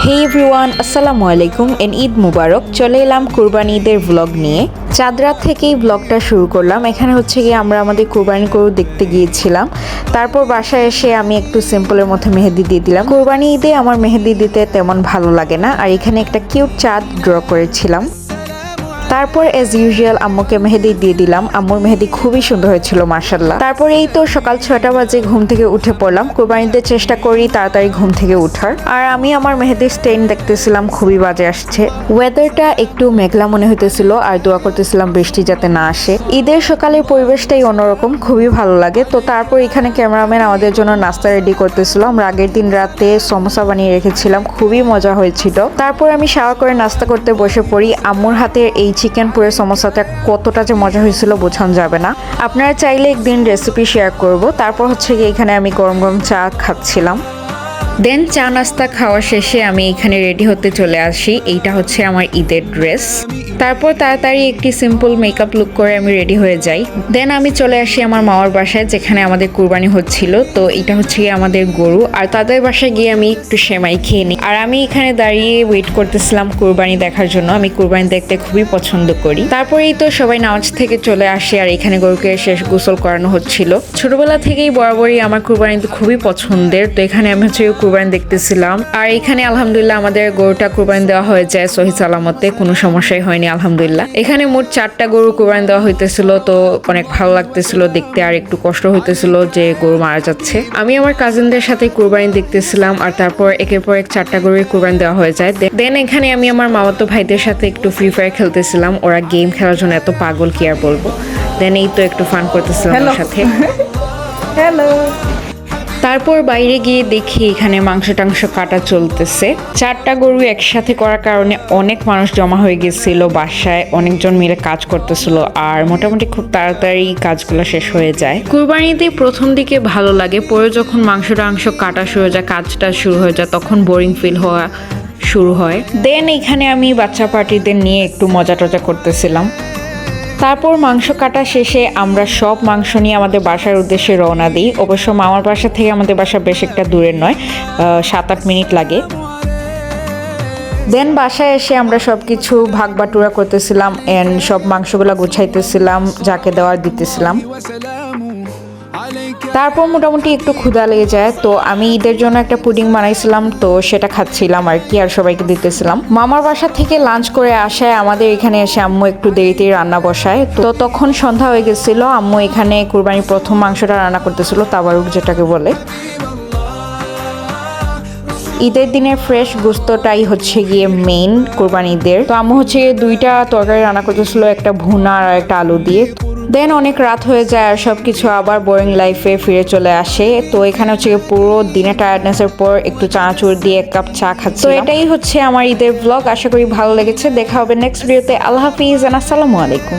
হে everyone, আসসালামু আলাইকুম and Eid মুবারক। চলে এলাম কুরবানি ঈদের ব্লগ নিয়ে। চাঁদ রাত থেকেই ব্লগটা শুরু করলাম। এখানে হচ্ছে গিয়ে আমরা আমাদের কুরবানি গরু দেখতে গিয়েছিলাম। তারপর বাসায় এসে আমি একটু সিম্পলের মধ্যে মেহেদি দিয়ে দিলাম। কুরবানি ঈদে আমার মেহেদি দিতে তেমন ভালো লাগে না, আর এখানে একটা কিউট চাঁদ ড্র করেছিলাম। তারপর এজ ইউজুয়াল আম্মুকে মেহেদি দিয়ে দিলাম। আম্মুর মেহেদি খুবই সুন্দর হয়েছিল মাশাআল্লাহ। তারপর এই তো সকাল 6টা বাজে ঘুম থেকে উঠে পড়লাম। কুরবানিতে চেষ্টা করি তাড়াতাড়ি ঘুম থেকে উঠার। আর আমি আমার মেহেদির স্টেইন দেখতেছিলাম, খুবই বাজে আসছে। ওয়েদারটা একটু মেঘলা মনে হইতেছিল, আর দোয়া করতেছিলাম বৃষ্টি যাতে না আসে। ঈদের সকালের পরিবেশটাই অন্যরকম, খুবই ভালো লাগে। তো তারপর এখানে ক্যামেরাম্যান আমাদের জন্য নাস্তা রেডি করতেছিল। আমরা আগের দিন রাতে সমোসা বানিয়ে রেখেছিলাম, খুবই মজা হয়েছিল। তারপর আমি শাওয়ার করে নাস্তা করতে বসে পড়ি। আম্মুর হাতের এই চিকেন পুরের সমোসাটা কতটা যে মজা হয়েছিল বোঝানো যাবে না। আপনারা চাইলে একদিন রেসিপি শেয়ার করব। তারপর হচ্ছে গিয়ে এখানে আমি গরম গরম চা খাচ্ছিলাম। দেন চা নাস্তা খাওয়া শেষে আমি এখানে রেডি হতে চলে আসি। এইটা হচ্ছে আমার ঈদের ড্রেস। তারপর তাড়াতাড়ি একটি সিম্পল মেকআপ লুক করে আমি রেডি হয়ে যাই। দেন আমি চলে আসি আমার মামার বাসায়, যেখানে আমাদের কুরবানি হচ্ছিল। তো এটা হচ্ছে আমাদের গরু, আর তাদের বাসায় গিয়ে আমি একটু সেমাই খেয়ে নিই। আর আমি এখানে দাঁড়িয়ে ওয়েট করতেছিলাম কুরবানি দেখার জন্য। আমি কুরবানি দেখতে খুবই পছন্দ করি। তারপরেই তো সবাই নামাজ থেকে চলে আসে, আর এখানে গরুকে শেষ গোসল করানো হচ্ছিল। ছোটবেলা থেকেই বরাবরই আমার কুরবানি খুবই পছন্দের। তো এখানে আমি হচ্ছে কুরবানি দেখতেছিলাম। আর এখানে আলহামদুলিল্লাহ আমাদের গরুটা কুরবানি দেওয়া হয়ে যায় সহি সালামতে, কোনো সমস্যাই হয়নি আলহামদুলিল্লাহ। এখানে মোট 4টা গরু কুরবানি দেওয়া হইতেছিল। তো অনেক ভালো লাগতেছিল দেখতে, আর একটু কষ্ট হইতেছিল যে গরু মারা যাচ্ছে। আমি আমার কাজিনদের সাথে কুরবানি দেখতেছিলাম, আর তারপর একের পর এক 4টা গরু কুরবানি দেওয়া হয়ে যায়। দেন এখানে আমি আমার মামাতো ভাইদের সাথে একটু ফ্রি ফায়ার খেলতেছিলাম। ওরা গেম খেলার জন্য এত পাগল, কি আর বলবো। দেন এই তো একটু ফান করতেছিলাম ওর সাথে। হ্যালো। তারপর বাইরে গিয়ে দেখি এখানে মাংস টাংস কাটা চলতেছে। 4টা গরু একসাথে করার কারণে অনেক মানুষ জমা হয়ে গেছিল বাসায়, অনেকজন মিলে কাজ করতেছিল, আর মোটামুটি খুব তাড়াতাড়ি কাজগুলো শেষ হয়ে যায়। কুরবানিতে প্রথম দিকে ভালো লাগে, পরে যখন মাংস টাংস কাটা শুরু হয়ে যায়, কাজটা শুরু হয়ে যায়, তখন বোরিং ফিল হওয়া শুরু হয়। দেন এখানে আমি বাচ্চা পার্টিদের নিয়ে একটু মজা টজা করতেছিলাম। তারপর মাংস কাটা শেষে আমরা সব মাংস নিয়ে আমাদের বাসার উদ্দেশ্যে রওনা দিই। অবশ্য মামার বাসা থেকে আমাদের বাসা বেশ একটা দূরের নয়, 7-8 মিনিট লাগে। দেন বাসায় এসে আমরা সব কিছু ভাগ বাটুরা করতেছিলাম, এন্ড সব মাংসগুলো গুছাইতেছিলাম, যাকে দেওয়ার দিতেছিলাম। তারপর মোটামুটি একটু ক্ষুধা লেগে যায়। তো আমি ঈদের জন্য একটা পুডিং বানাইছিলাম, তো সেটা খাচ্ছিলাম আর কি, আর সবাইকে দিতেছিলাম। মামার বাসা থেকে লাঞ্চ করে আসায় আমাদের এখানে এসে আম্মু একটু দেরিতেই রান্না বসায়। তো তখন সন্ধ্যা হয়ে গেছিল। আম্মু এখানে কুরবানির প্রথম মাংসটা রান্না করতেছিল, তাবারুক যেটাকে বলে। ঈদের দিনের ফ্রেশ গোস্তটাই হচ্ছে গিয়ে মেইন কুরবানি ঈদের। তো আম্মু হচ্ছে 2টা তরকারি রান্না করতেছিল, একটা ভুনা আর একটা আলু দিয়ে। দেন অনেক রাত হয়ে যায়, আর সব কিছু আবার বোরিং লাইফে ফিরে চলে আসে। তো এখানে হচ্ছে পুরো দিনে টায়ার্ডনেসের পর একটু চানাচুর দিয়ে 1 কাপ চা খাচ্ছি। তো এটাই হচ্ছে আমার ঈদের ব্লগ। আশা করি ভালো লেগেছে। দেখা হবে নেক্সট ভিডিওতে। আল্লাহ হাফিজ, আসসালামু আলাইকুম।